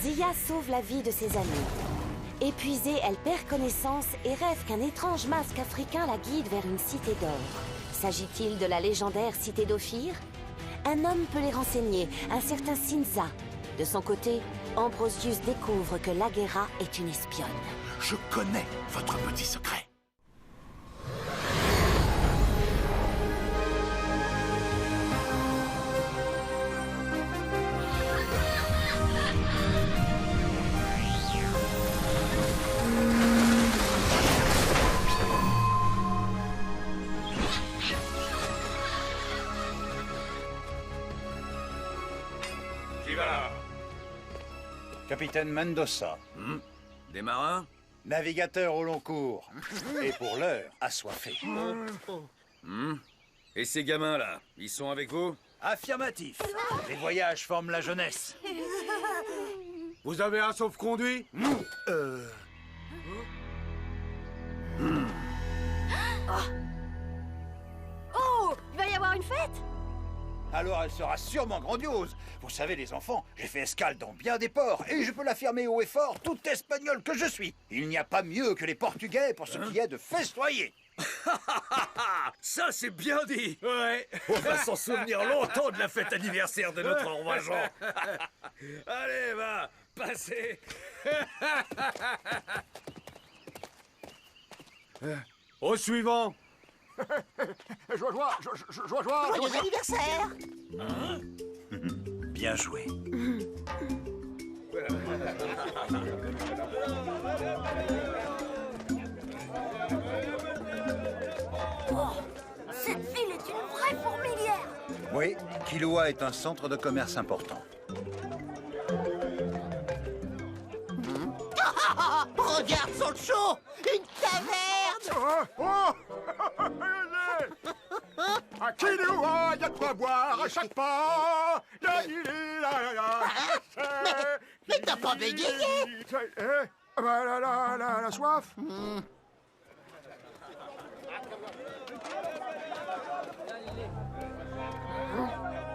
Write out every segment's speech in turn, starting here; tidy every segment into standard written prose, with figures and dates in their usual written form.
Zia sauve la vie de ses amis. Épuisée, elle perd connaissance et rêve qu'un étrange masque africain la guide vers une cité d'or. S'agit-il de la légendaire cité d'Ophir? Un homme peut les renseigner, un certain Sinza. De son côté, Ambrosius découvre que Laguerra est une espionne. Je connais votre petit secret. Qui va là? Capitaine Mendoza, Des marins? navigateur au long cours. Et pour l'heure, assoiffé. Et ces gamins-là, ils sont avec vous? Affirmatif. Les voyages forment la jeunesse. Vous avez un sauf-conduit? Oh, il va y avoir une fête? Alors elle sera sûrement grandiose. Vous savez les enfants, j'ai fait escale dans bien des ports et je peux l'affirmer haut et fort, tout espagnol que je suis. Il n'y a pas mieux que les Portugais pour ce qui est de festoyer. Ça, c'est bien dit! Ouais. On va s'en souvenir longtemps de la fête anniversaire de notre roi Jean. Allez, va, passez! Au suivant. Joyeux anniversaire! Bien joué. Cette ville est une vraie fourmilière! Oui, Kilua est un centre de commerce important. Regarde Sancho! Une taverne! À Kilua, y a de quoi boire à chaque pas. Mais t'as pas bégayé! La soif.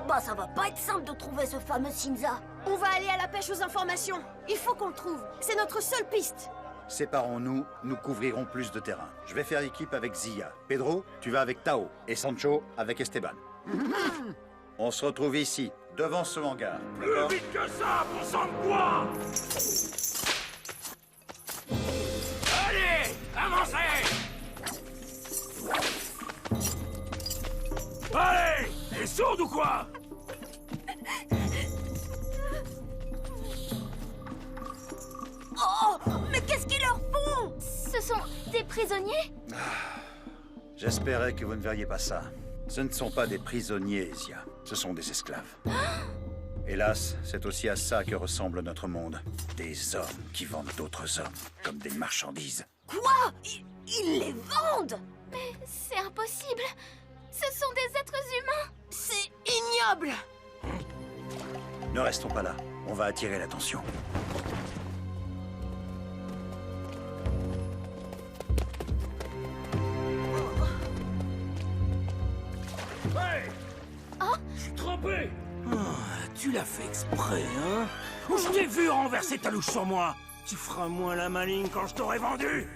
Bah ça va pas être simple de trouver ce fameux Sinza. On va aller à la pêche aux informations. Il faut qu'on le trouve. C'est notre seule piste. Séparons-nous, nous couvrirons plus de terrain. Je vais faire équipe avec Zia. Pedro, tu vas avec Tao. Et Sancho avec Esteban. On se retrouve ici, devant ce hangar. D'accord? Plus vite que ça, pour sang de bois! Allez, avancez! Allez! T'es sourde ou quoi? Oh! Mais qu'est-ce qu'ils leur font? Ce sont des prisonniers? J'espérais que vous ne verriez pas ça. Ce ne sont pas des prisonniers, Zia. Ce sont des esclaves. Hélas, c'est aussi à ça que ressemble notre monde. Des hommes qui vendent d'autres hommes, comme des marchandises. Quoi? Ils les vendent? Mais c'est impossible. Ce sont des êtres humains. C'est ignoble! Ne restons pas là. On va attirer l'attention. Hey! Je suis trempé! Tu l'as fait exprès, hein? Ou je t'ai vu renverser ta louche sur moi! Tu feras moins la maligne quand je t'aurai vendu!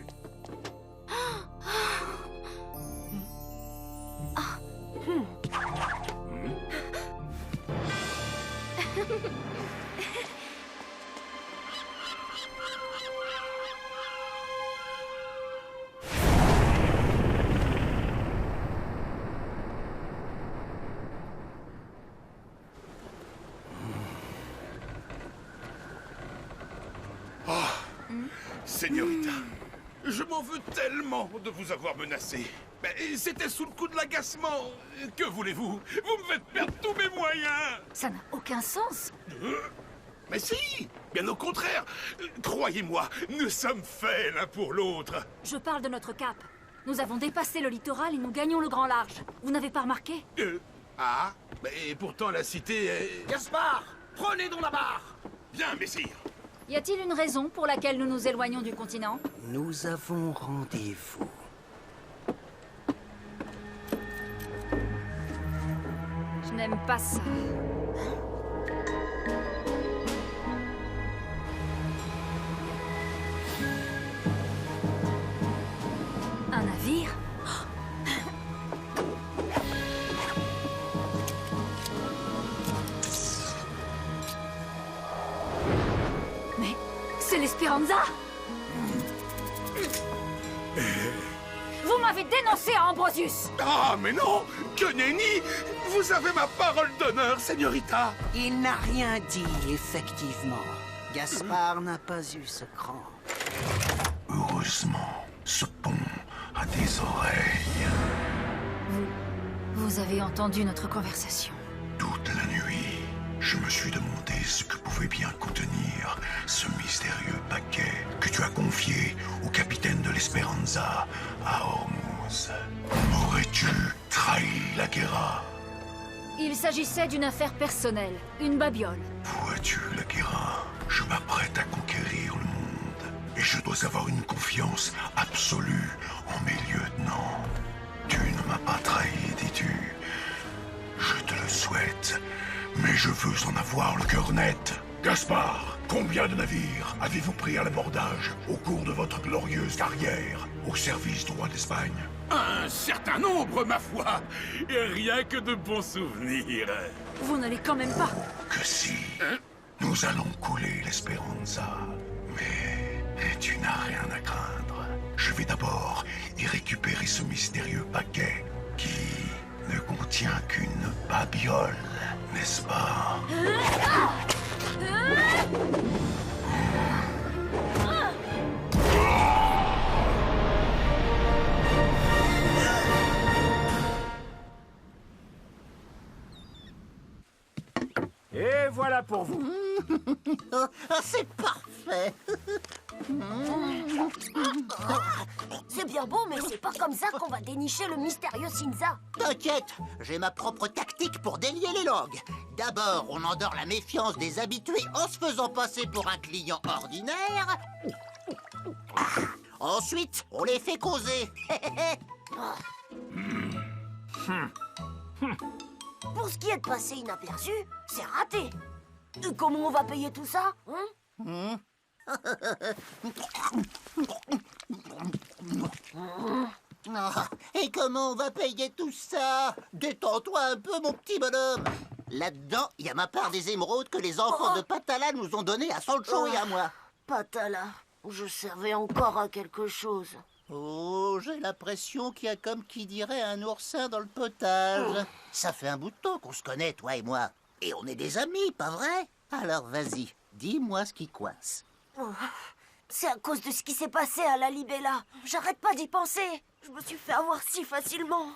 Señorita, je m'en veux tellement de vous avoir menacé. Mais c'était sous le coup de l'agacement. Que voulez-vous? Vous me faites perdre tous mes moyens. Ça n'a aucun sens. Mais si, bien au contraire. Croyez-moi, nous sommes faits l'un pour l'autre. Je parle de notre cap. Nous avons dépassé le littoral et nous gagnons le grand large. Vous n'avez pas remarqué? Ah, mais pourtant la cité est... Gaspard, prenez donc la barre! Bien, messire. Y a-t-il une raison pour laquelle nous nous éloignons du continent? Nous avons rendez-vous. Je n'aime pas ça. C'est l'Espéranza? Vous m'avez dénoncé à Ambrosius! Ah, mais non! Que nenni! Vous avez ma parole d'honneur, señorita! Il n'a rien dit, effectivement. Gaspard n'a pas eu ce cran. Heureusement, ce pont a des oreilles. Vous avez entendu notre conversation. Toute la nuit, je me suis demandé ce que pouvait bien contenir ce mystérieux paquet que tu as confié au capitaine de l'Espéranza à Hormuz. Aurais-tu trahi la guerra? Il s'agissait d'une affaire personnelle, une babiole. Vois-tu, la guerra, je m'apprête à conquérir le monde. Et je dois avoir une confiance absolue en mes lieutenants. Tu ne m'as pas trahi, dis-tu. Je te le souhaite, mais je veux en avoir le cœur net. Gaspard, combien de navires avez-vous pris à l'abordage au cours de votre glorieuse carrière au service du roi d'Espagne? Un certain nombre, ma foi, et rien que de bons souvenirs. Vous n'allez quand même pas. Que si, nous allons couler l'Espéranza, mais tu n'as rien à craindre. Je vais d'abord y récupérer ce mystérieux paquet qui ne contient qu'une babiole, n'est-ce pas? Et voilà pour vous. C'est parfait. C'est bien beau, mais c'est pas comme ça qu'on va dénicher le mystérieux Cinza. T'inquiète, j'ai ma propre tactique pour délier les langues. D'abord, on endort la méfiance des habitués en se faisant passer pour un client ordinaire. Ensuite, on les fait causer. Pour ce qui est de passer inaperçu, c'est raté. Et comment on va payer tout ça, hein? Et comment on va payer tout ça? Détends-toi un peu, mon petit bonhomme. Là-dedans, il y a ma part des émeraudes que les enfants de Patala nous ont données à Sancho et à moi. Patala, je servais encore à quelque chose. Oh, j'ai l'impression qu'il y a comme qui dirait un oursin dans le potage. Ça fait un bout de temps qu'on se connaît, toi et moi. Et on est des amis, pas vrai? Alors vas-y, dis-moi ce qui coince. C'est à cause de ce qui s'est passé à la Libella. J'arrête pas d'y penser. Je me suis fait avoir si facilement.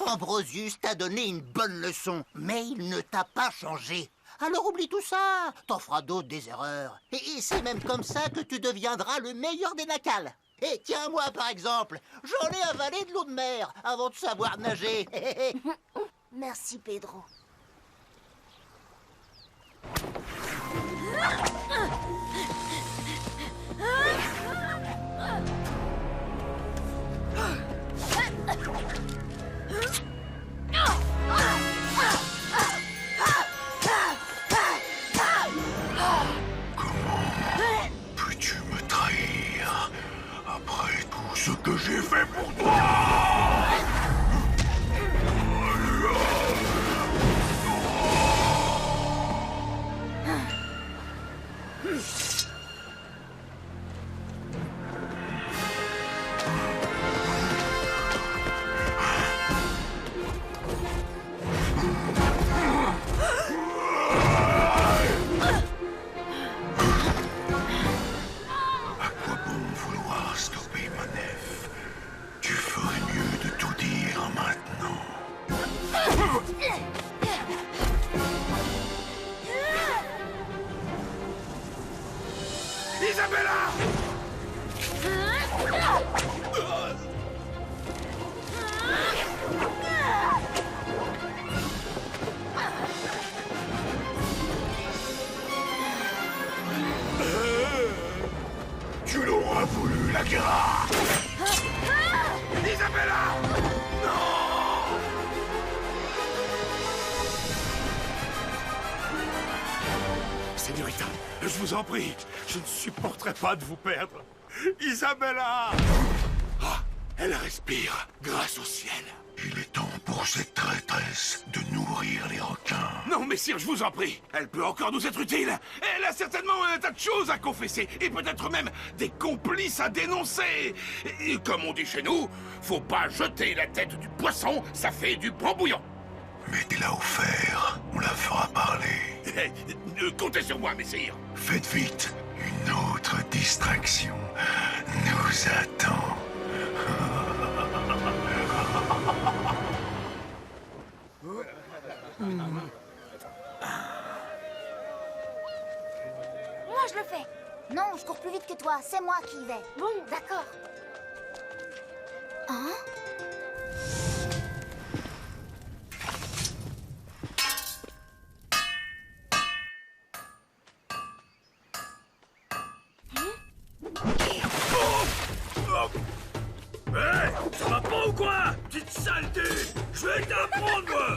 Ambrosius t'a donné une bonne leçon, mais il ne t'a pas changé. Alors oublie tout ça, t'en feras d'autres des erreurs. Et c'est même comme ça que tu deviendras le meilleur des nacals. Et tiens, moi par exemple, j'en ai avalé de l'eau de mer avant de savoir nager. Merci, Pedro. Peux-tu me trahir après tout ce que j'ai fait pour toi? Isabella! Tu l'auras voulu, la guerre. Isabella! Señorita, je vous en prie, je ne supporterai pas de vous perdre. Isabella! Ah, Elle respire grâce au ciel. Il est temps pour cette traîtresse de nourrir les requins. Non, messire, je vous en prie. Elle peut encore nous être utile. Elle a certainement un tas de choses à confesser. Et peut-être même des complices à dénoncer. Et comme on dit chez nous, faut pas jeter la tête du poisson, ça fait du bon bouillon. Mettez-la au fer, on la fera parler. Comptez sur moi, messire. Faites vite, une autre distraction nous attend. Moi, je le fais. Non, je cours plus vite que toi. C'est moi qui y vais. Bon, d'accord. Hein? Hé, ça va pas ou quoi? Petite saleté! Je vais t'apprendre, moi!